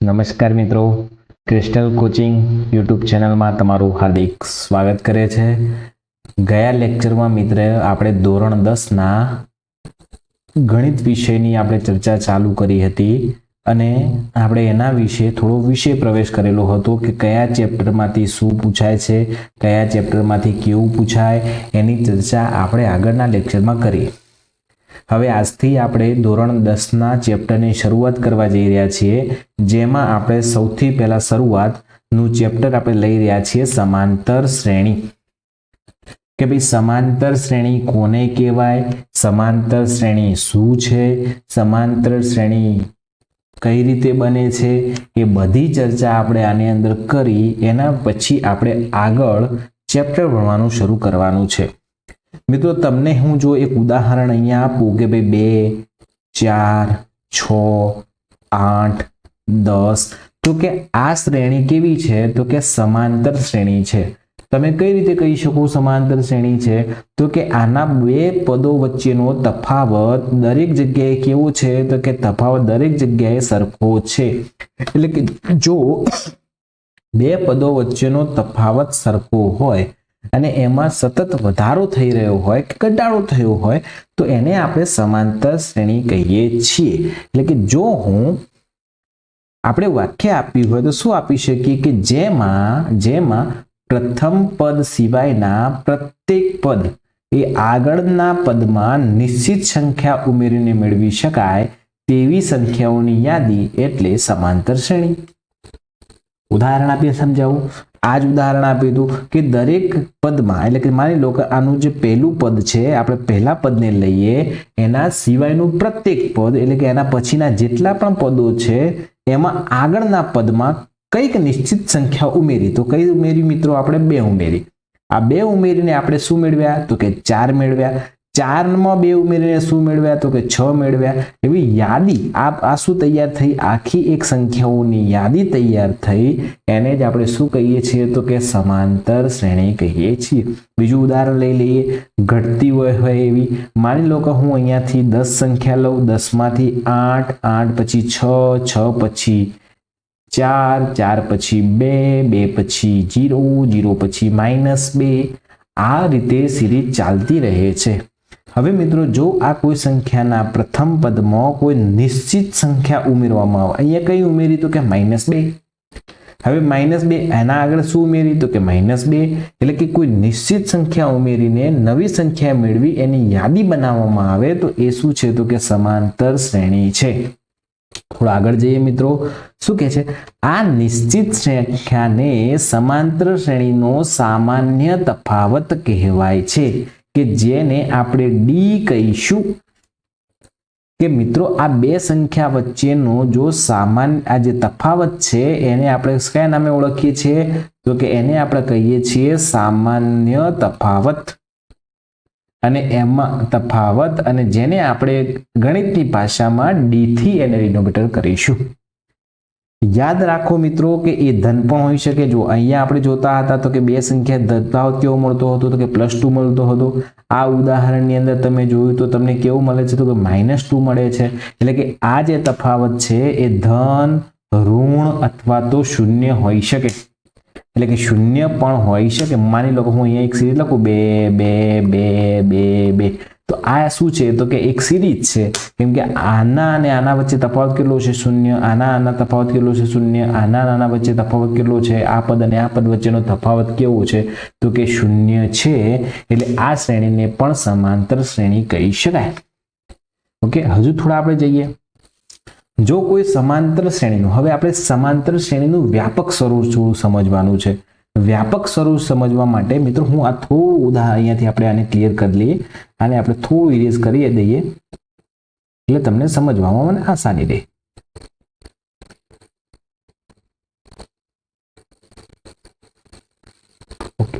નમસ્કાર મિત્રો, crystal coaching YouTube ચેનલમાં તમારું હાર્દિક સ્વાગત કરે છે. ગયા લેક્ચરમાં મિત્ર આપણે ધોરણ 10ના ગણિત વિષયની આપણે ચર્ચા ચાલુ કરી હતી અને આપણે એના વિશે થોડો વિષય પ્રવેશ કરેલો હતો કે કયા ચેપ્ટરમાંથી શું પૂછાય છે, કયા ચેપ્ટરમાંથી કેવું પૂછાય, એની ચર્ચા આપણે આગળના લેક્ચરમાં કરી. હવે આજથી આપણે ધોરણ 10ના ચેપ્ટરની શરૂઆત કરવા જઈ રહ્યા છીએ, જેમાં આપણે સૌથી પહેલા શરૂઆતનું ચેપ્ટર આપણે લઈ રહ્યા છીએ સમાંતર શ્રેણી. કે ભાઈ સમાંતર શ્રેણી કોને કહેવાય, સમાંતર શ્રેણી શું છે, સમાંતર શ્રેણી કઈ રીતે બને છે, એ બધી ચર્ચા આપણે આની અંદર કરી એના પછી આપણે આગળ ચેપ્ટર ભણવાનું શરૂ કરવાનું છે. મિત્રો તમને હું જો એક ઉદાહરણ અહીંયા આપું કે ભાઈ 2, 4, 6, 8, 10 તો કે આ શ્રેણી કેવી છે, તો કે સમાંતર શ્રેણી છે. તમે કઈ રીતે કહી શકો સમાંતર શ્રેણી છે, તો કે આના બે પદો વચ્ચેનો તફાવત દરેક જગ્યાએ કેવો છે, તો કે તફાવત દરેક જગ્યાએ સરખો છે. એટલે કે જો બે પદો વચ્ચેનો તફાવત સરખો હોય અને એમાં સતત વધારો થઈ રહ્યો હોય કે ઘટાડો થયો હોય તો એને આપણે સમાંતર શ્રેણી કહીએ છીએ. એટલે કે જો આપણે વાક્ય આપ્યું હોય તો શું આપી શકીએ કે જેમાં પ્રથમ પદ સિવાયના પ્રત્યેક પદ એ આગળના પદમાં નિશ્ચિત સંખ્યા ઉમેરીને મેળવી શકાય તેવી સંખ્યાઓની યાદી એટલે સમાંતર શ્રેણી. ઉદાહરણ આપીને સમજાવું. આ જ ઉદાહરણ આપ્યું હતું કે દરેક પદમાં, એટલે કે માની લો કે આનું જે પહેલું પદ છે, આપણે પહેલા પદને લઈએ, એના સિવાયનું પ્રત્યેક પદ એટલે કે એના પછીના જેટલા પણ પદો છે એમાં આગળના પદમાં કઈક નિશ્ચિત સંખ્યા ઉમેરી. તો કઈ ઉમેરી મિત્રો? આપણે 2 ઉમેરી. આ 2 ઉમેરીને આપણે શું મેળવ્યા? તો કે 4 મેળવ્યા. 4માં 2 ઉમેરીને શું મેળવ્યા? તો કે 6 મેળવ્યા. એવી યાદી આ શું તૈયાર થઈ? આખી એક સંખ્યાઓની યાદી તૈયાર થઈ. એને જ આપણે શું કહીએ છીએ? તો કે સમાંતર શ્રેણી કહીએ છીએ. બીજું ઉદાહરણ લઈ લઈએ. ઘટતી હોય એવી, માની લો કે હું અહીંયાથી 10 સંખ્યા લઉં, 10માંથી 8, 8 પછી 6, 6 પછી 4, 4 પછી 2, 2 પછી 0, 0 પછી -2. આ રીતે સિરીઝ ચાલતી રહે છે. હવે મિત્રો જો આ કોઈ સંખ્યાના પ્રથમ પદમાં કોઈ નિશ્ચિત સંખ્યા ઉમેરવામાં આવે, અહીંયા કઈ ઉમેરી? તો કે -2. હવે -2 એના આગળ શું ઉમેરી? તો કે -2. એટલે કે કોઈ નિશ્ચિત સંખ્યા ઉમેરીને નવી સંખ્યા મેળવી એની યાદી બનાવવામાં આવે તો એ શું છે? તો કે સમાંતર શ્રેણી છે. થોડા આગળ જઈએ મિત્રો. શું કહે છે? આ નિશ્ચિત સંખ્યાને સમાંતર શ્રેણીનો સામાન્ય તફાવત કહેવાય છે, કે જેને આપણે ડી કહીશું. કે મિત્રો આ બે સંખ્યા વચ્ચેનો જો સામાન્ય આ જે તફાવત છે એને આપણે કયા નામે ઓળખીએ છીએ? તો કે એને આપણે કહીએ છીએ સામાન્ય તફાવત. અને એમાં તફાવત અને જેને આપણે ગણિતની ભાષામાં ડી થી એને ડિનોમિનેટર કરીશું. યાદ રાખો મિત્રો કે એ ધન પણ હોઈ શકે. જો અહીંયા આપણે જોતા હતા તો કે બે સંખ્યા તફાવત કેવો મળતો હતો? તો કે +2 મળતો હતો. આ ઉદાહરણની અંદર તમે જોયું તો તમને કેવું મળે છે? તો કે -2 મળે છે. એટલે કે આ જે તફાવત છે એ ધન, ઋણ અથવા તો શૂન્ય હોઈ શકે. એટલે કે શૂન્ય પણ હોઈ શકે. માની લો કે હું અહીંયા એક સિરીઝ લખું 2, 2, 2, 2, 2. તો આ શું છે? તો કે એક સિરીઝ છે. કેમ કે આના અને આના વચ્ચે તફાવત કેટલો છે? 0. આના તફાવત કેટલો છે? 0. આના વચ્ચે તફાવત કેટલો છે? આ પદ અને આ પદ વચ્ચેનો તફાવત કેવો છે? તો કે 0 છે. એટલે આ શ્રેણીને પણ સમાંતર શ્રેણી કહી શકાય. ઓકે, હજુ થોડા આપણે જઈએ. જો કોઈ સમાંતર શ્રેણીનું, હવે આપણે સમાંતર શ્રેણીનું વ્યાપક સ્વરૂપ સમજવાનું છે. વ્યાપક સ્વરૂપ સમજવા માટે મિત્રો હું આ થોડું ઉદાહરણ અહીંયાથી આપણે આને ક્લિયર કરી લઈએ અને આપણે થોડું ઇરેઝ કરી દઈએ એટલે તમને સમજવામાં મને આસાની રહે. ઓકે,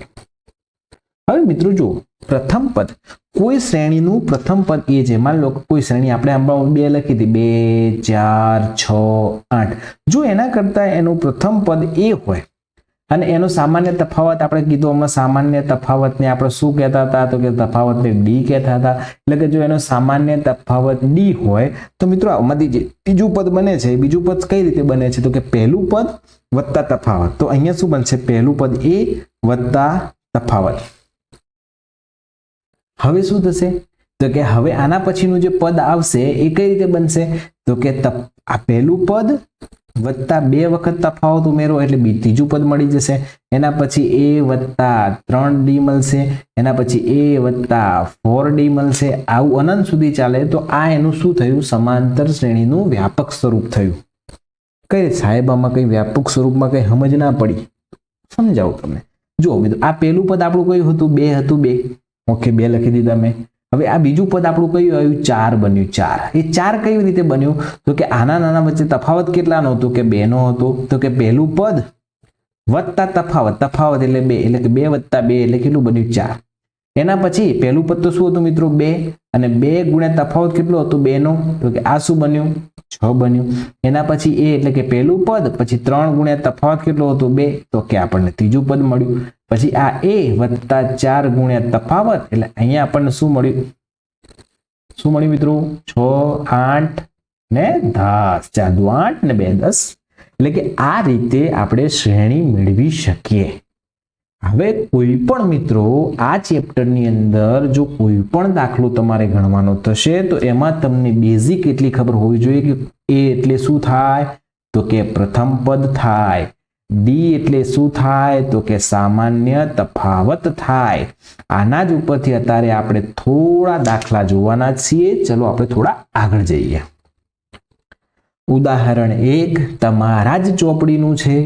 હવે મિત્રો જો પ્રથમ પદ, કોઈ શ્રેણીનું પ્રથમ પદ એ છે. માની લો કોઈ શ્રેણી આપણે આમાં 2 લખી હતી, 2, 4, 6, 8. જો એના કરતા એનું પ્રથમ પદ એ હોય અને એનો સામાન્ય તફાવત આપણે કીધું, આમાં સામાન્ય તફાવતને આપણે શું કહેતા હતા? તો કે તફાવતને ડી કહેતા હતા. એટલે કે જો એનો સામાન્ય તફાવત ડી હોય તો મિત્રો આમાંથી જે બીજું પદ બને છે, બીજું પદ કઈ રીતે બને છે? તો કે પહેલું પદ વત્તા તફાવત. તો અહીંયા શું બનશે? પહેલું પદ એ વત્તા તફાવત. હવે શું થશે? તો કે હવે આના પછીનું જે પદ આવશે એ કઈ રીતે બનશે? તો કે આ પહેલું પદ વત્તા 2 વખત તફાવત ઉમેરો એટલે ત્રીજું પદ મળી જશે. એના પછી a વત્તા 3d મળશે, એના પછી a વત્તા 4d મળશે. આવું અનંત સુધી ચાલે તો આ એનું શું થયું? સમાંતર શ્રેણીનું વ્યાપક સ્વરૂપ થયું. કઈ સાહેબ આમાં કઈ વ્યાપક સ્વરૂપમાં કઈ સમજ ના પડી? સમજાવું તમને. જો મિત્રો આ પહેલું પદ આપણું કયું હતું? 2 હતું. 2 ઓકે, 2 લખી દીધા મેં. હવે આ બીજું પદ આપણું કયું આવ્યું? 4 બન્યું. 4 એ 4 કઈ રીતે બન્યું? તો કે આના નાના વચ્ચે તફાવત કેટલાનો હતો? કે 2 નો હતો. તો કે પહેલું પદ વત્તા તફાવત, તફાવત એટલે 2 એટલે કે 2 વત્તા 2 એટલે કેટલું બન્યું? 4. એના પછી પહેલું પદ તો શું હતું મિત્રો? 2 અને 2 ગુણ્યા તફાવત કેટલો હતો? 2 નો. તો કે આ શું બન્યું? 6 બન્યું. એના પછી a એટલે કે પહેલું પદ પછી 3 ગુણ્યા તફાવત કેટલો હતો? 2. તો કે આપણને ત્રીજું પદ મળ્યું. પછી આ a વત્તા 4 ગુણ્યા તફાવત એટલે અહીંયા આપણને શું મળ્યું? શું મળ્યું મિત્રો? 6 8 ને 10. 4 દુ 8 ને 2 10. એટલે કે આ રીતે આપણે શ્રેણી મેળવી શકીએ. હવે કોઈ પણ મિત્રો આ ચેપ્ટરની અંદર જો કોઈ પણ દાખલો તમારે ગણવાનો થશે તો એમાં તમને બેઝિક એટલી ખબર હોવી જોઈએ કે a એટલે શું થાય? તો કે પ્રથમ પદ થાય. ડી એટલે શું થાય? તો કે સામાન્ય તફાવત થાય. આના જ ઉપરથી અત્યારે આપણે થોડા દાખલા જોવાના છીએ. ચલો આપણે થોડા આગળ જઈએ. ઉદાહરણ 1 તમારા જ ચોપડીનું છે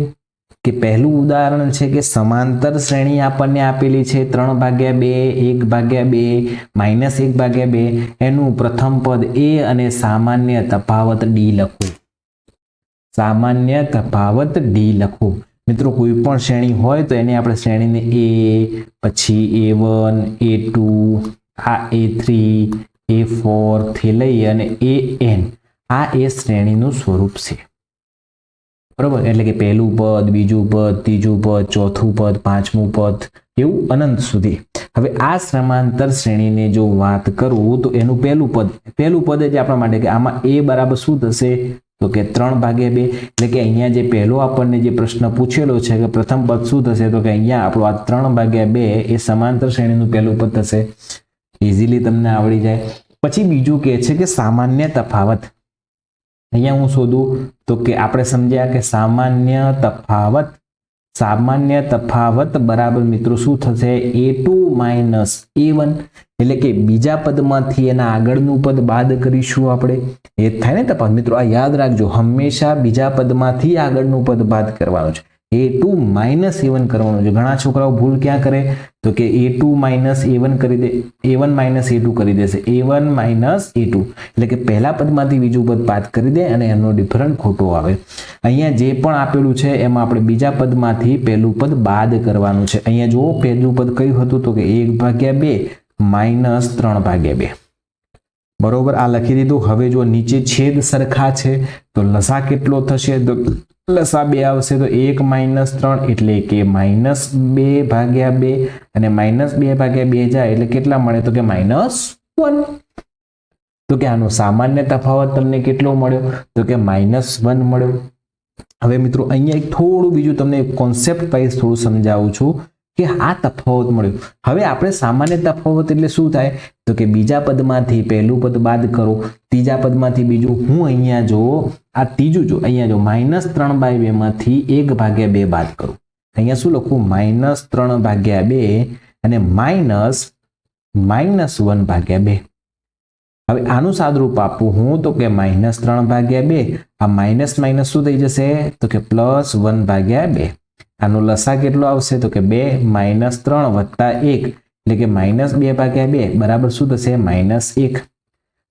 કે પહેલું ઉદાહરણ છે કે સમાંતર શ્રેણી આપણને આપેલી છે 3/2 1/2 -1/2. એનું પ્રથમ પદ a અને સામાન્ય તફાવત ડી લખો. સામાન્ય તફાવત ડી લખો. મિત્રો કોઈ પણ શ્રેણી હોય તો એને આપણે શ્રેણીને a પછી a1 a2 આ a3 a4 થી લઈ અને an આ એ શ્રેણીનું સ્વરૂપ છે. બરોબર, એટલે કે પહેલું પદ, બીજું પદ, ત્રીજું પદ, ચોથું પદ, પાંચમું પદ એવું અનંત સુધી. હવે આ સમાંતર શ્રેણીને જો વાત કરું તો એનું પહેલું પદ જ આપણા માટે કે આમાં a બરાબર શું થશે? તો કે 3/2. એટલે કે અહીંયા જે પહેલો આપણને જે પ્રશ્ન પૂછેલો છે કે પ્રથમ પદ શું થશે? તો કે અહીંયા આપણું આ 3/2 એ સમાંતર શ્રેણીનું પહેલું પદ થશે. ઇઝીલી તમને આવડી જાય. પછી બીજું કહે છે કે સામાન્ય તફાવત. અહીંયા હું શોધું તો કે આપણે સમજ્યા કે સામાન્ય તફાવત બરાબર મિત્રો શું થશે? a2 a1. એટલે કે બીજા પદમાંથી એના આગળનું પદ બાદ કરીશું આપણે. એ થાય ને તફાવત. મિત્રો આ યાદ રાખજો, હંમેશા બીજા પદમાંથી આગળનું પદ બાદ કરવાનું છે. a2 a1 કરવાનું છે. ઘણા છોકરાઓ ભૂલ ક્યાં કરે? તો કે a2 a1 કરી દે, a1 a2 કરી દેશે. a1 a2 એટલે કે પહેલા પદમાંથી બીજું પદ બાદ કરી દે અને એનો ડિફરન્ટ ખોટો આવે. અહીંયા જે પણ આપેલું છે એમાં આપણે બીજા પદમાંથી પહેલું પદ બાદ કરવાનું છે. અહીંયા જુઓ પહેલું પદ કયું હતું? તો કે 1/2 -3/2. બરોબર, આ લખી દીધું. હવે જો નીચે છેદ સરખા છે તો લસા કેટલો થશે? તો લસા 2 આવશે તો 1 - 3 એટલે કે -2/2 અને -2/2 જાય એટલે કેટલા મળે? તો કે -1. તો કે આનો સામાન્ય તફાવત તમને કેટલો મળ્યો? તો કે -1 મળ્યો. હવે મિત્રો અહીંયા એક થોડું બીજું તમને કોન્સેપ્ટ વાઇઝ થોડું સમજાવું છું કે આ તફાવત મળ્યો. હવે આપણે સામાન્ય તફાવત એટલે શું થાય? તો કે બીજા પદમાંથી પહેલું પદ બાદ કરો, ત્રીજા પદમાંથી બીજું. હું અહીંયા જો આ ત્રીજું જો અહીંયા જો -3/2 માંથી 1/2 બાદ કરું. અહીંયા શું લખું? -3/2 અને -1/2. હવે આનું સાદરૂપ આપું હું તો કે -3/2. આ માઇનસ શું થઈ જશે? તો કે +1/2. આનો લસા કેટલો આવશે? તો કે 2 - 3 + 1 એટલે કે -2/2 બરાબર શું થશે? -1.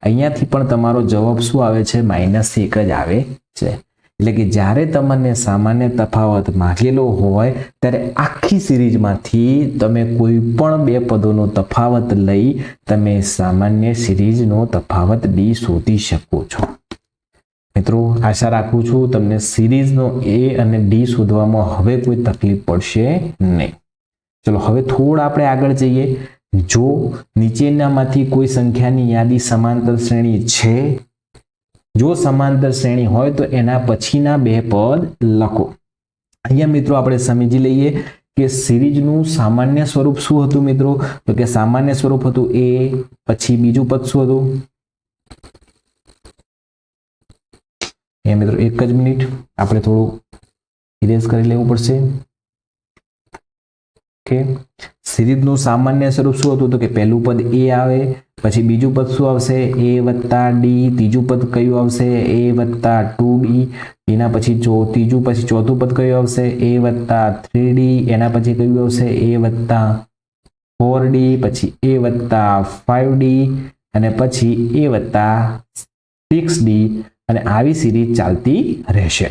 અહીંયાથી પણ તમારો જવાબ શું આવે છે? -1 જ આવે છે. એટલે કે જ્યારે તમને સામાન્ય તફાવત માંગેલો હોય ત્યારે આખી સિરીઝમાંથી તમે કોઈ પણ બે પદોનો તફાવત લઈ તમે સામાન્ય સિરીઝનો તફાવત ડી શોધી શકો છો. મિત્રો આશા રાખું છું તમને સિરીઝનો એ અને ડી શોધવામાં હવે કોઈ તકલીફ પડશે નહીં. ચલો હવે થોડા આપણે આગળ જઈએ. જો નીચેનામાંથી કોઈ સંખ્યાની યાદી સમાંતર શ્રેણી છે, જો સમાંતર શ્રેણી હોય તો એના પછીના બે પદ લખો. અહીંયા મિત્રો આપણે સમજી લઈએ કે સિરીઝનું સામાન્ય સ્વરૂપ શું હતું મિત્રો? તો કે સામાન્ય સ્વરૂપ હતું એ, પછી બીજું પદ શું હતું? એ મિત્રો એક જ મિનિટ આપણે થોડું ઇરેઝ કરી લેવું પડશે. ઓકે, સિરીઝનું સામાન્ય સ્વરૂપ શું હતું? તો કે પહેલું પદ એ આવે, પછી બીજું પદ શું આવશે? a + d, ત્રીજું પદ કયું આવશે? a + 2d, એના પછી ત્રીજું પછી ચોથું પદ કયું આવશે? a + 3d, એના પછી કયું આવશે? a + 4d, પછી a + 5d અને પછી a + 6d અને આવી સિરીઝ ચાલતી રહેશે.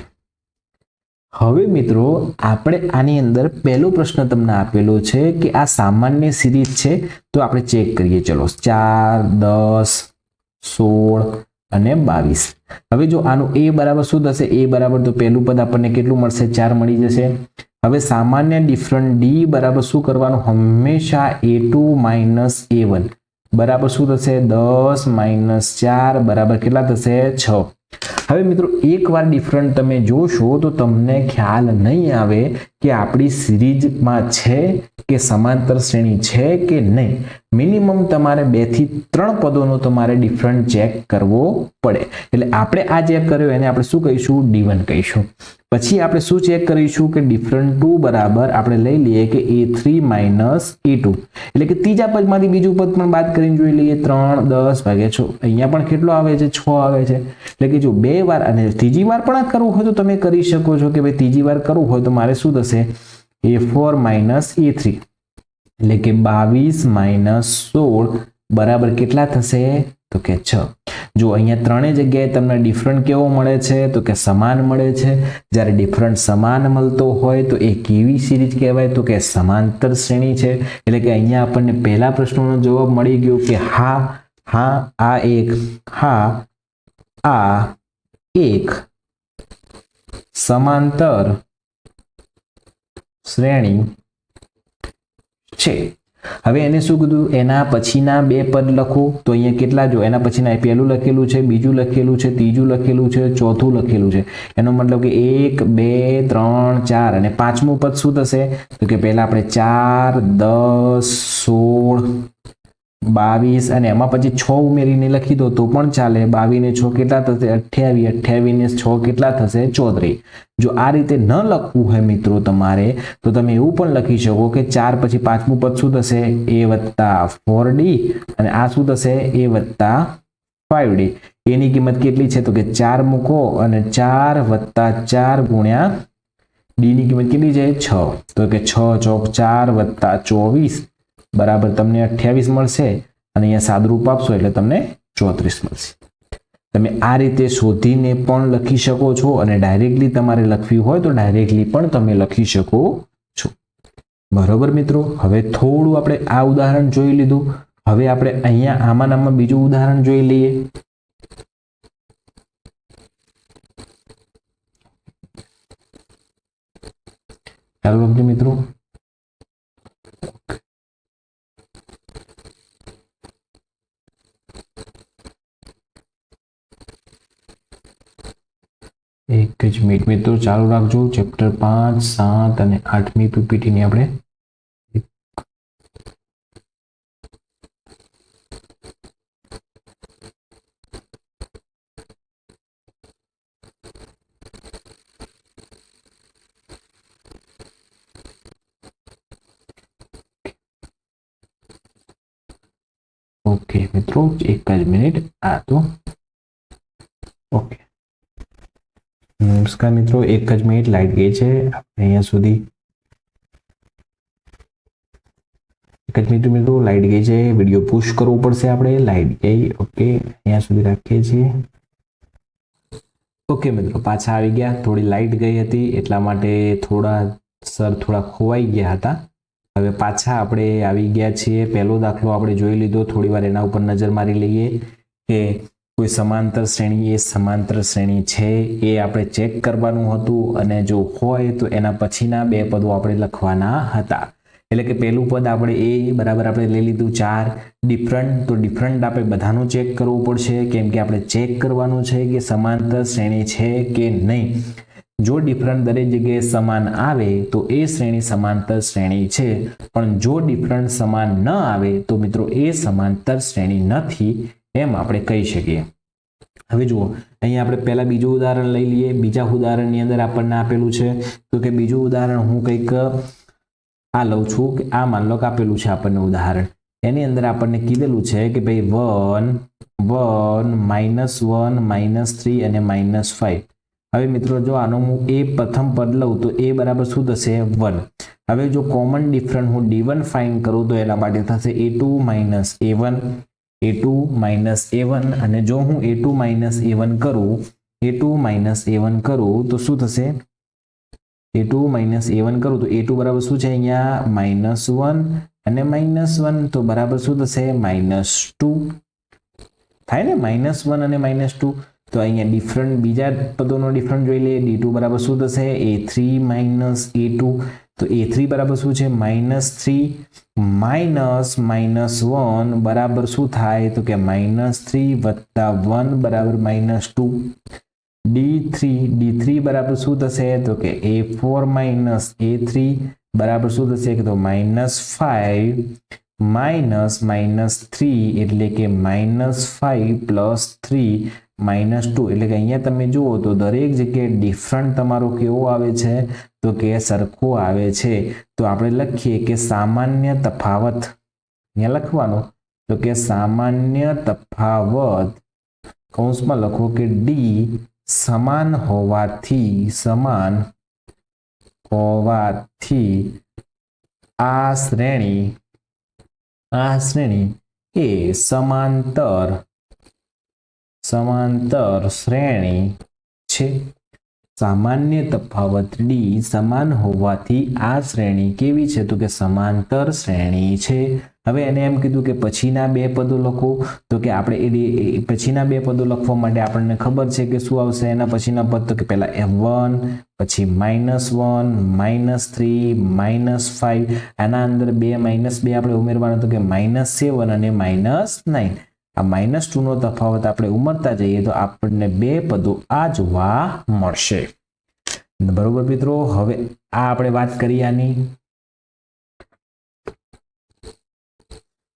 હવે મિત્રો આપણે આની અંદર પહેલો પ્રશ્ન તમને આપેલો છે કે આ સામાન્ય સિરીઝ છે, તો આપણે ચેક કરીએ. ચલો 4, 10, 16 અને 22. હવે જો આનું a બરાબર શું થશે? a બરાબર તો પહેલું પદ આપણને કેટલું મળશે? 4 મળી જશે. હવે સામાન્ય ડિફરન્ટ d બરાબર શું કરવાનું? હંમેશા a2 - a1 બરાબર શું થશે? 10 - 4 બરાબર કેટલા થશે? 6. હવે મિત્રો એકવાર ડિફરન્ટ તમે જોશો તો તમને ખ્યાલ નહીં આવે કે આપણી સિરીઝમાં છે કે સમાંતર શ્રેણી છે કે નહીં. મિનિમમ તમારે 2 થી 3 પદોનો તમારે ડિફરન્ટ ચેક કરવો પડે. એટલે આપણે આ ચેક કર્યો એને આપણે શું કહીશું? D1 કહીશું. પછી આપણે શું ચેક કરીશું કે ડિફરન્ટ 2 બરાબર આપણે લઈ લઈએ કે a3 - a2, એટલે કે ત્રીજા પદમાંથી બીજું પદ પણ બાદ કરીને જોઈ લઈએ. 3 10 ભાગ્યા 6, અહીંયા પણ કેટલો આવે છે? 6 આવે છે. એટલે કે જો 2 વાર અને ત્રીજી વાર પણ કરવું હોય તો તમે કરી શકો છો કે ભાઈ ત્રીજી વાર કરવું હોય તો મારે શું થશે? a4 - a3, એટલે કે 22 - 16 બરાબર કેટલા થશે? તો કે 6. જો અહીંયા ત્રણેય જગ્યાએ તમને ડિફરન્ટ કેવો મળે છે? તો કે સમાન મળે છે. જ્યારે ડિફરન્ટ સમાન મળતો હોય તો એ કેવી સિરીઝ કહેવાય? તો કે સમાંતર શ્રેણી છે. એટલે કે અહીંયા આપણને પહેલા પ્રશ્નનો જવાબ મળી ગયો કે હા હા આ એક, હા આ એક સમાંતર શ્રેણી છે. હવે એને શું કીધું? એના પછીના બે પદ લખો. તો અહીંયા કેટલા? જો એના પછીના પહેલું લખેલું છે, બીજું લખેલું છે, ત્રીજું લખેલું છે, ચોથું લખેલું છે. એનો મતલબ કે 1 2 3 4 અને પાંચમું પદ શું થશે? તો કે પહેલા આપણે 4 10 16 22 અને એમાં પછી 6 ઉમેરીને લખી દો તો પણ ચાલે. 22 ને 6 કેટલા થશે? 28. 28 ને 6 કેટલા થશે? 34. જો આ રીતે ન લખવું હોય મિત્રો તમારે તો તમે એવું પણ લખી શકો કે 4 પછી પાંચમું પદ શું થશે? a + 4d અને આ શું થશે? a + 5d. એની કિંમત કેટલી છે? તો કે 4 મૂકો અને 4 + 4 ગુણ્યા d ની કિંમત કેટલી છે? 6. તો કે 6 ચોક 4 + 24 બરાબર તમને 28 મળશે અને અહીંયા સાદુરૂપ આપશો એટલે તમને 34 મળશે. તમે આ રીતે શોધીને પણ લખી શકો છો અને ડાયરેક્ટલી તમારે લખવી હોય તો ડાયરેક્ટલી પણ તમે લખી શકો છો. બરોબર મિત્રો, હવે થોડું આપણે આ ઉદાહરણ જોઈ લીધું. હવે આપણે અહીંયા આમાં બીજું ઉદાહરણ જોઈ લઈએ. ચાલો મિત્રો, એક જ મિનિટ મિત્રો ચાલુ રાખજો. ચેપ્ટર 5, 7 અને 8મી પીપીટીની આપણે ઓકે મિત્રો એક જ મિનિટ. આ તો ઓકે નમસ્કાર મિત્રો, એક જ મિનિટ લાઈટ ગઈ છે. આપણે અહીંયા સુધી એક જ મિનિટ મિત્રો લાઈટ ગઈ છે. વિડીયો પુશ કરવો પડશે આપણે. લાઈટ ગઈ. ઓકે અહીંયા સુધી રાખીએ છીએ. ઓકે મિત્રો પાછા આવી ગયા. થોડી લાઈટ ગઈ હતી એટલા માટે થોડા ખોવાઈ ગયા હતા. હવે પાછા આપણે આવી ગયા છીએ. પહેલો દાખલો આપણે જોઈ લીધો. થોડી વાર એના ઉપર નજર મારી લઈએ કે કોઈ સમાંતર શ્રેણી એ સમાંતર શ્રેણી છે એ આપણે ચેક કરવાનું હતું અને જો હોય તો એના પછીના બે પદો આપણે લખવાના હતા. એટલે કે પહેલું પદ આપણે એ બરાબર આપણે લઈ લીધું 4 ડિફરન્ટ, તો ડિફરન્ટ આપણે બધાનું ચેક કરવું પડશે કેમ કે આપણે ચેક કરવાનું છે કે સમાંતર શ્રેણી છે કે નહીં. જો ડિફરન્ટ દરેક જગ્યાએ સમાન આવે તો એ શ્રેણી સમાંતર શ્રેણી છે, પણ જો ડિફરન્ટ સમાન ન આવે તો મિત્રો એ સમાંતર શ્રેણી નથી એમ આપણે કહી શકીએ. હવે જુઓ અહીંયા આપણે પહેલા બીજું ઉદાહરણ લઈ લઈએ. બીજા ઉદાહરણની અંદર આપણને આપેલું છે તો કે બીજું ઉદાહરણ હું કંઈક આ લઉં છું કે આ માન લો કે આપેલું છે આપણને ઉદાહરણ. એની અંદર આપણને કીધેલું છે કે ભાઈ 1 1 -1 -3 અને -5. હવે મિત્રો જો આનો હું એ પ્રથમ પદ લઉં તો એ બરાબર શું થશે 1. હવે જો કોમન ડિફરન્ટ હું d1 ફાઇન્ડ કરું તો એના માટે થશે a2 - a1 a2 - a1 અને જો હું a2 - a1 કરું તો શું થશે a2 - a1 કરું તો a2 બરાબર શું છે અહીંયા -1 અને -1 તો બરાબર શું થશે -2 થાય ને -1 અને -2. તો અહીંયા ડિફરન્ટ બીજા પદોનો ડિફરન્ટ જોઈ લઈએ. d2 બરાબર શું થશે a3 - a2 તો a3 બરાબર શું છે -3 -1 બરાબર શું થાય તો કે -3 + 1 બરાબર -2. d3 બરાબર શું થશે તો કે a4 - a3 બરાબર શું થશે તો -5 -3 એટલે કે -5 + 3 -2 એટલે કે અહીંયા તમે જુઓ તો દરેક જગ્યાએ ડિફરન્ટ તમારો કેવો આવે છે તો કે સરખો આવે છે. તો આપણે લખીએ કે સામાન્ય તફાવત, અહીંયા લખવાનો તો કે સામાન્ય તફાવત કૌંસમાં લખો કે d સમાન હોવાથી આ શ્રેણી એ સમાંતર શ્રેણી છે. સામાન્ય તફાવત d સમાન હોવાથી આ શ્રેણી કેવી છે તો કે સમાંતર શ્રેણી છે. હવે એને એમ કીધું કે પછીના બે પદો લખો તો કે આપણે એ પછીના બે પદો લખવા માટે આપણને ખબર છે કે શું આવશે એના પછીના પદ તો કે પહેલા f1 પછી -1 -3 -5 આના અંદર બે -2 આપણે ઉમેરવાના તો કે -7 અને -9. આ -2 નો તફાવત આપણે ઉમેરતા જઈએ તો આપણને બે પદો આ જોવા મળશે. બરોબર મિત્રો, હવે આ આપણે વાત કરી આની.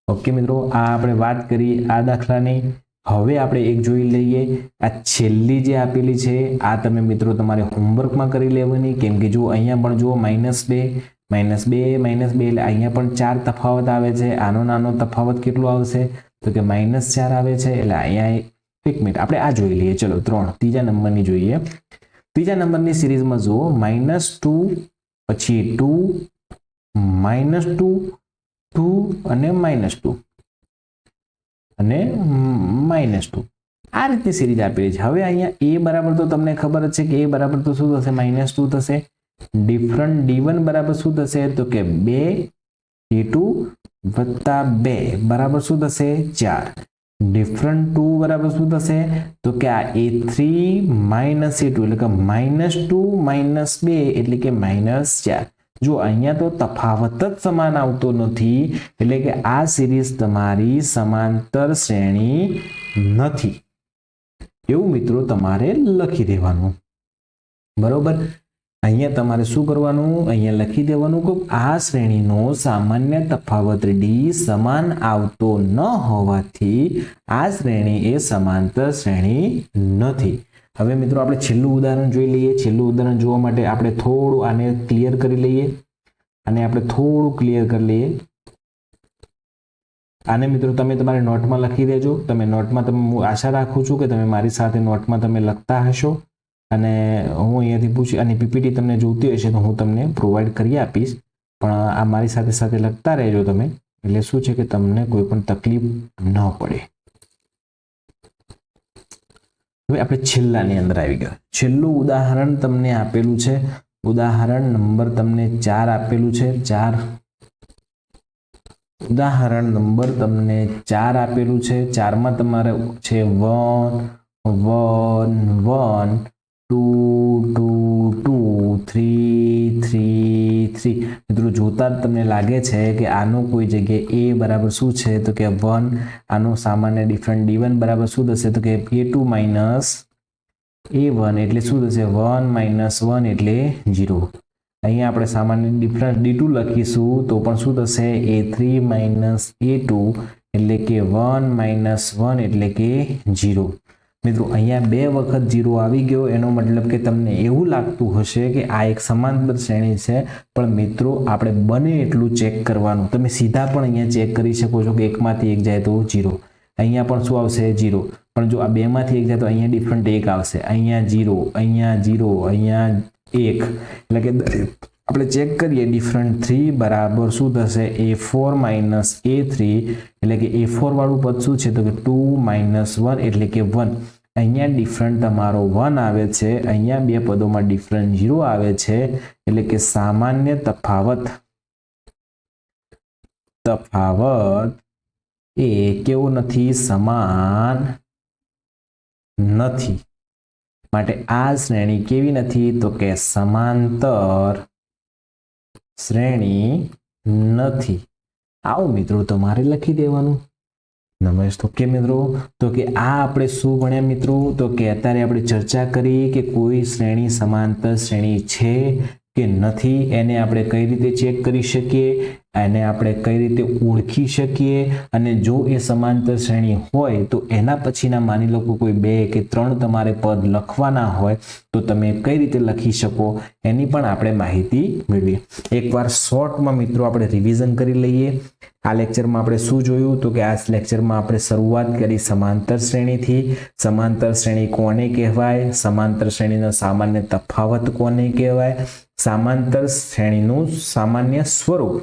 ઓકે મિત્રો, આ આપણે વાત કરી આ દાખલાની. હવે આપણે એક જોઈ લઈએ આ છેલ્લી જે આપેલી છે આ તમે મિત્રો તમારે હોમવર્કમાં કરી લેવાની કેમ કે જો અહીંયા પણ જુઓ -2 એટલે અહીંયા પણ 4 તફાવત આવે છે. આનો નાનો તફાવત કેટલો આવશે તો કે -4 આવે છે. એટલે અહીંયા એક મિનિટ આપણે આ જોઈ લઈએ. ચલો ત્રીજા નંબરની જોઈએ. ત્રીજા નંબરની સિરીઝમાં જુઓ -2 પછી 2 -2 2 અને -2 અને -2 આ રીતની સિરીઝ આપેલી છે. હવે અહીંયા a બરાબર તો તમને ખબર જ છે કે a બરાબર તો શું થશે -2 થશે. ડિફરન્ટ d1 બરાબર શું થશે તો કે 2 d2 + 2 બરાબર શું થશે 4. ડિફરન્ટ 2 બરાબર શું થશે તો કે આ a3 - a2 એટલે કે -2 -2 એટલે કે -4. જો અહીંયા તો તફાવત જ સમાન આવતો નથી એટલે કે આ સિરીઝ તમારી સમાંતર શ્રેણી નથી એવું મિત્રો તમારે લખી દેવાનું. બરોબર, અહીંયા તમારે શું કરવાનું અહીંયા લખી દેવાનું કે આ શ્રેણીનો સામાન્ય તફાવત d સમાન આવતો ન હોવાથી આ શ્રેણી એ સમાંતર શ્રેણી નથી. હવે મિત્રો આપણે છેલ્લું ઉદાહરણ જોઈ લઈએ. છેલ્લું ઉદાહરણ જોવા માટે આપણે થોડું આને ક્લિયર કરી લઈએ. આને મિત્રો તમે તમારી નોટમાં લખી દેજો. તમે નોટમાં હું આશા રાખું છું કે તમે મારી સાથે નોટમાં તમે લખતા હશો અને હું અહીંયાથી પૂછી અને પીપીટી તમને જોઈતી હશે તો હું તમને પ્રોવાઈડ કરી આપીશ. પણ આ મારી સાથે સાથે લખતા રહેજો તમે, એટલે શું છે કે તમને કોઈ પણ તકલીફ ન પડે. હવે આપણે છેલ્લાની અંદર આવી ગયા. છેલ્લું ઉદાહરણ તમને આપેલું છે. ઉદાહરણ નંબર તમને 4 આપેલું છે. 4 ઉદાહરણ નંબર તમને 4 આપેલું છે. 4 માં તમારે છે 1 1 1 2 2 2 3 3 3. મિત્રો જોતા જ તમને લાગે છે કે આનો કોઈ જગ્યાએ a બરાબર શું છે તો કે 1. આનો સામાન્ય ડિફરન્ટ d1 બરાબર શું થશે તો કે a2 માઇનસ a1 એટલે શું થશે 1 માઇનસ 1 એટલે 0. અહીંયા આપણે સામાન્ય ડિફરન્સ d2 લખીશું તો પણ શું થશે a3 માઇનસ a2 એટલે કે 1 માઇનસ 1 એટલે કે 0. મિત્રો અહીંયા 2 વખત 0 આવી ગયો, એનો મતલબ કે તમને એવું લાગતું હશે કે આ એક સમાંતર શ્રેણી છે, પણ મિત્રો આપણે બને એટલું ચેક કરવાનું. તમે સીધા પણ અહીંયા ચેક કરી શકો છો કે એકમાંથી એક જાય તો 0, અહીંયા પણ શું આવશે 0, પણ જો આ બેમાંથી એક જાય તો અહીંયા ડિફરન્ટ 1 આવશે, અહીંયા 0, અહીંયા 0, અહીંયા 1. એટલે કે આપણે ચેક કરીએ ડિફરન્ટ 3 બરાબર શું થશે a4 માઇનસ a3 એટલે કે a4 વાળું પદ શું છે તો કે 2 માઇનસ 1 એટલે કે 1. અહીંયા ડિફરન્ટ તમારો 1 આવે છે, અહીંયા બે પદોમાં ડિફરન્ટ 0 આવે છે, એટલે કે સામાન્ય તફાવત એ કેવો નથી સમાન નથી. માટે આ શ્રેણી કેવી નથી તો કે સમાંતર શ્રેણી નથી. આવો મિત્રો તમારે લખી દેવાનું. નમસ્તે. ઓકે મિત્રો, તો કે આ આપણે શું ભણ્યા મિત્રો તો કે અત્યારે આપણે ચર્ચા કરી કે કોઈ શ્રેણી સમાંતર શ્રેણી છે કે નથી, એને આપણે કઈ રીતે ચેક કરી શકીએ, એને આપણે કઈ રીતે ઓળખી શકીએ, અને જો એ સમાંતર શ્રેણી હોય તો એના પછીના માની લો કોઈ 2 કે 3 તમારે પદ લખવાના હોય તો તમે કઈ રીતે લખી શકો એની પણ આપણે માહિતી મેળવીએ. એકવાર શોર્ટમાં મિત્રો આપણે રિવિઝન કરી લઈએ. આ લેક્ચરમાં આપણે શું જોયું તો કે આ લેક્ચરમાં આપણે શરૂઆત કરી સમાંતર શ્રેણીથી. સમાંતર શ્રેણી કોને કહેવાય, સમાંતર શ્રેણીનો સામાન્ય તફાવત કોને કહેવાય, સમાંતર શ્રેણીનું સામાન્ય સ્વરૂપ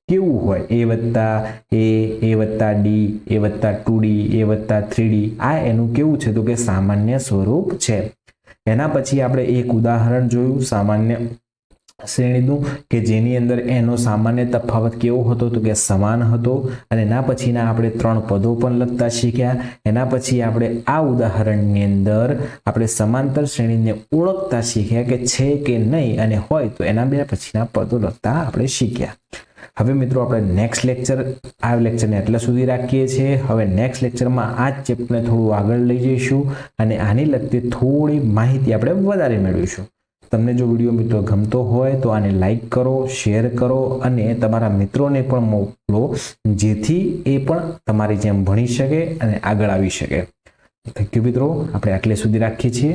કેવું હોય, a વત્તા a વત્તા d, a વત્તા 2d, a વત્તા 3d. આ એનું કેવું છે તો કે સામાન્ય સ્વરૂપ છે. એના પછી આપણે એક ઉદાહરણ જોયું સામાન્ય શ્રેણીનું કે જેની અંદર એનો સામાન્ય તફાવત કેવો હતો તો કે સમાન હતો, અને એના પછીના આપણે 3 પદો પણ લખતા શીખ્યા. એના પછી આપણે આ ઉદાહરણની અંદર આપણે સમાંતર શ્રેણીને ઓળખતા શીખ્યા કે છે કે નહીં, અને હોય તો એના બે પછીના પદો લખતા આપણે શીખ્યા. હવે મિત્રો આપણે નેક્સ્ટ લેક્ચર, આ લેક્ચરને એટલા સુધી રાખીએ છીએ. હવે નેક્સ્ટ લેક્ચરમાં આ જ ચેપ્ટરને થોડું આગળ લઈ જઈશું અને આની લગતી થોડી માહિતી આપણે વધારે મેળવીશું. તમને જો વિડીયો મિત્રો ગમતો હોય તો આને લાઈક કરો, શેર કરો અને તમારા મિત્રોને પણ મોકલો, જેથી એ પણ તમારી જેમ ભણી શકે અને આગળ આવી શકે. થેન્ક યુ મિત્રો, આપણે આટલે સુધી રાખીએ છીએ.